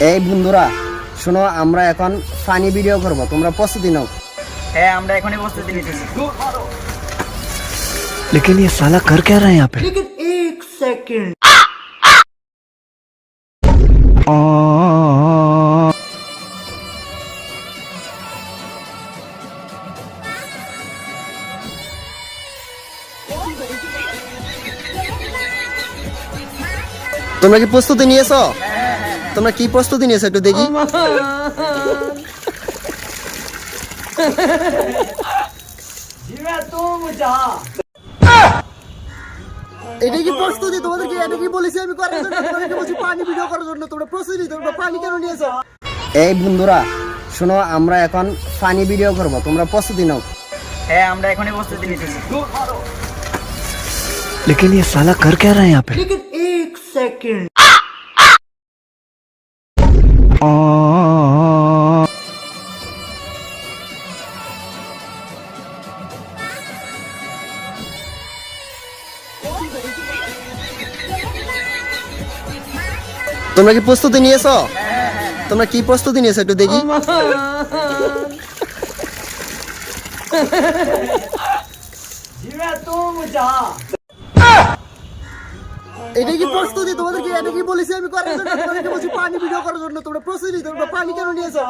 এই বন্ধুরা শোনো, আমরা এখন ফানি ভিডিও করব, তোমরা প্রস্তুতি নাও। হ্যাঁ, আমরা এখনই প্রস্তুতি নিতেছি। लेकिन ये साला कर क्या रहा है यहाँ पे? लेकिन एक सेकंड। তোমরা কি প্রস্তুতি নিয়েছো? তোমরা কি প্রস্তুতি নিয়েছো একটু দেখি। এটা কি প্রস্তুতি? তোমাদেরকে এটা কি বলেছি আমি করার জন্য? তোমাদেরকে বলছি পানি ভিডিও করার জন্য। তোমরা প্রস্তুতি? তোমরা পানি কেন নিয়েছো? এই বন্ধুরা শোনো, আমরা এখন ফানি ভিডিও করব, তোমরা প্রস্তুতি নাও। হ্যাঁ, আমরা এখনই প্রস্তুতি নিতেছি। लेकिन ये साला कर क्या रहा है यहाँ पे? लेकिन एक सेकंड। তোমরা কি প্রস্তুতি নিয়েছো? তোমরা কি প্রস্তুতি নিয়েছো একটু দেখি। এটা কি প্রস্তুতি? তোমাদেরকে এটা কি বলেছি আমি করার জন্য? তোমাদেরকে বলছি পানি ভিডিও করার জন্য। তোমরা প্রস্তুতি? তোমরা পানি কেন নিয়েছো?